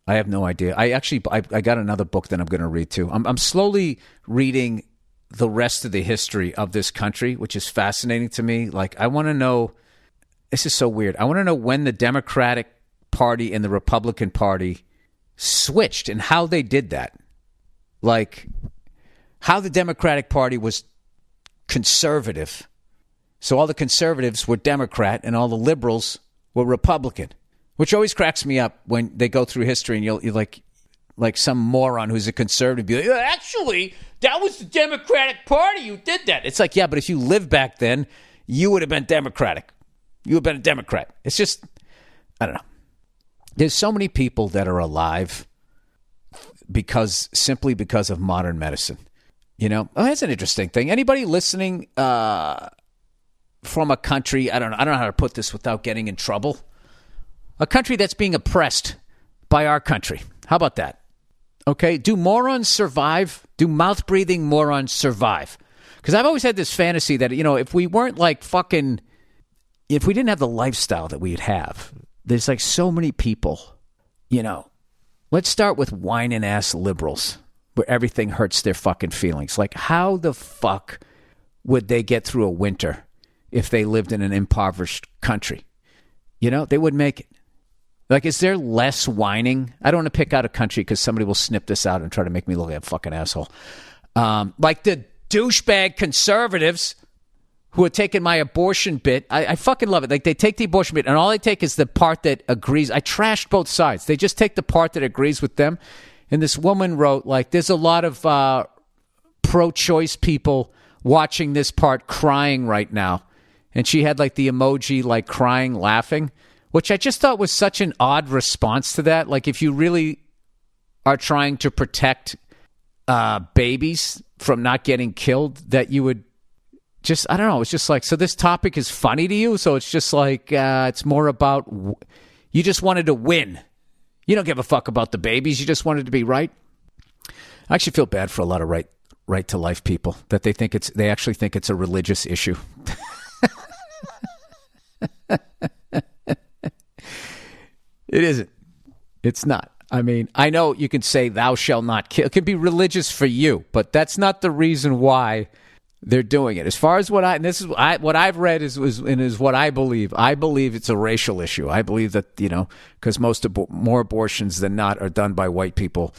I have no idea. I got another book that I'm going to read too. I'm slowly reading the rest of the history of this country, which is fascinating to me. Like, I want to know, this is so weird. I want to know when the Democratic Party and the Republican Party switched and how they did that. Like, how the Democratic Party was conservative. So all the conservatives were Democrat and all the liberals were Republican, which always cracks me up when they go through history and you're like some moron who's a conservative be like, actually, that was the Democratic Party who did that. It's like, yeah, but if you lived back then, you would have been Democratic. You would have been a Democrat. It's just, I don't know. There's so many people that are alive simply because of modern medicine. You know, that's an interesting thing. Anybody listening from a country, I don't know how to put this without getting in trouble. A country that's being oppressed by our country. How about that? Okay, do morons survive? Do mouth-breathing morons survive? Because I've always had this fantasy that, you know, if we weren't like fucking, if we didn't have the lifestyle that we'd have, there's like so many people, you know. Let's start with whining ass liberals where everything hurts their fucking feelings. Like, how the fuck would they get through a winter if they lived in an impoverished country? You know, they wouldn't make it. Like, is there less whining? I don't want to pick out a country because somebody will snip this out and try to make me look like a fucking asshole. Like the douchebag conservatives who are taking my abortion bit. I fucking love it. Like, they take the abortion bit and all they take is the part that agrees. I trashed both sides. They just take the part that agrees with them. And this woman wrote, like, there's a lot of pro-choice people watching this part crying right now. And she had, like, the emoji, like, crying, laughing, which I just thought was such an odd response to that. Like, if you really are trying to protect babies from not getting killed, that you would just, I don't know, it's just like, so this topic is funny to you? So it's just like, it's more about, you just wanted to win. You don't give a fuck about the babies. You just wanted to be right. I actually feel bad for a lot of right to life people that they actually think it's a religious issue. It isn't. It's not. I mean, I know you can say thou shalt not kill. It can be religious for you, but that's not the reason why they're doing it. As far as what I've read is what I believe. I believe it's a racial issue. I believe that, you know, because more abortions than not are done by white people.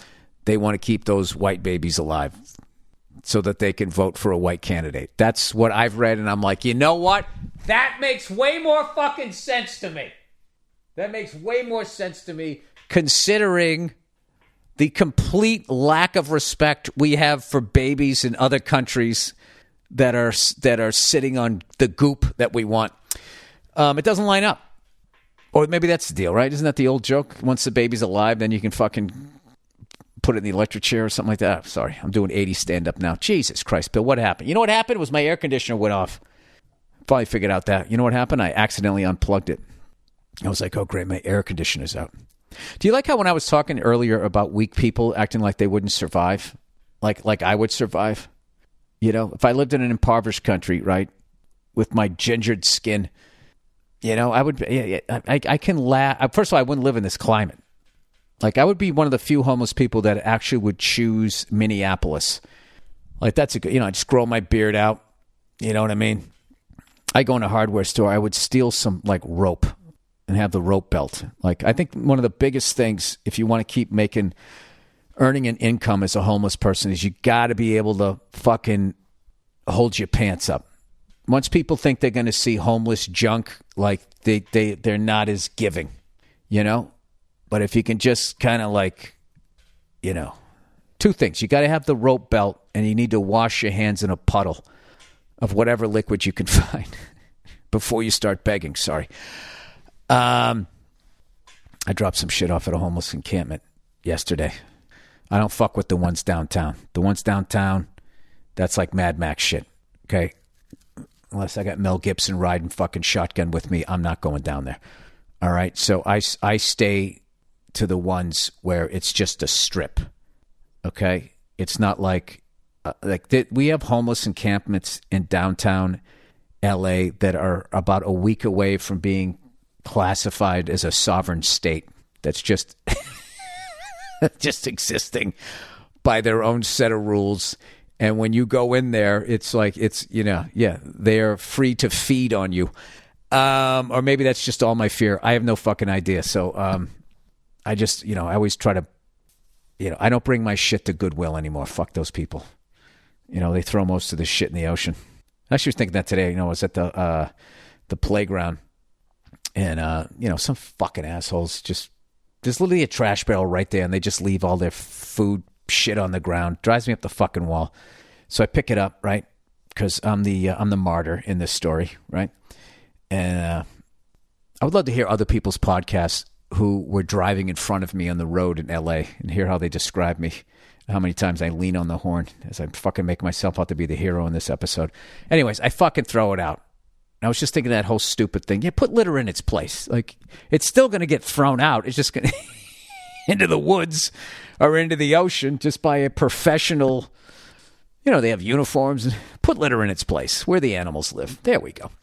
They want to keep those white babies alive so that they can vote for a white candidate. That's what I've read, and I'm like, you know what? That makes way more fucking sense to me. That makes way more sense to me, considering the complete lack of respect we have for babies in other countries that are sitting on the goop that we want. It doesn't line up. Or maybe that's the deal, right? Isn't that the old joke? Once the baby's alive, then you can fucking put it in the electric chair or something like that. Oh, sorry, I'm doing 80 stand-up now. Jesus Christ, Bill, what happened? You know what happened was my air conditioner went off. Finally figured out that. You know what happened? I accidentally unplugged it. I was like, oh, great, my air conditioner's out. Do you like how when I was talking earlier about weak people acting like they wouldn't survive? Like I would survive? You know, if I lived in an impoverished country, right, with my gingered skin, you know, I would, I can laugh. First of all, I wouldn't live in this climate. Like, I would be one of the few homeless people that actually would choose Minneapolis. Like, that's a good, you know, I just grow my beard out. You know what I mean? I go in a hardware store, I would steal some, like, rope and have the rope belt. Like, I think one of the biggest things, if you want to keep earning an income as a homeless person, is you got to be able to fucking hold your pants up. Once people think they're going to see homeless junk, like, they're not as giving, you know? But if you can just kind of, like, you know, two things. You got to have the rope belt, and you need to wash your hands in a puddle of whatever liquid you can find before you start begging. Sorry. I dropped some shit off at a homeless encampment yesterday. I don't fuck with the ones downtown. The ones downtown, that's like Mad Max shit. Okay? Unless I got Mel Gibson riding fucking shotgun with me, I'm not going down there. All right? So I stay to the ones where it's just a strip. Okay? It's not like we have homeless encampments in downtown LA that are about a week away from being classified as a sovereign state. That's just just existing by their own set of rules. And when you go in there, it's like, they're free to feed on you. Or maybe that's just all my fear. I have no fucking idea. So I just, I always try to, I don't bring my shit to Goodwill anymore. Fuck those people. They throw most of the shit in the ocean. I actually was thinking that today. I was at the playground, and some fucking assholes there's literally a trash barrel right there, and they just leave all their food shit on the ground. Drives me up the fucking wall. So I pick it up, right? Because I'm the martyr in this story, right? And I would love to hear other people's podcasts who were driving in front of me on the road in L.A. and hear how they describe me. How many times I lean on the horn as I fucking make myself out to be the hero in this episode. Anyways, I fucking throw it out. I was just thinking that whole stupid thing. Yeah, put litter in its place. Like, it's still going to get thrown out. It's just going to into the woods or into the ocean just by a professional. They have uniforms. Put litter in its place where the animals live. There we go.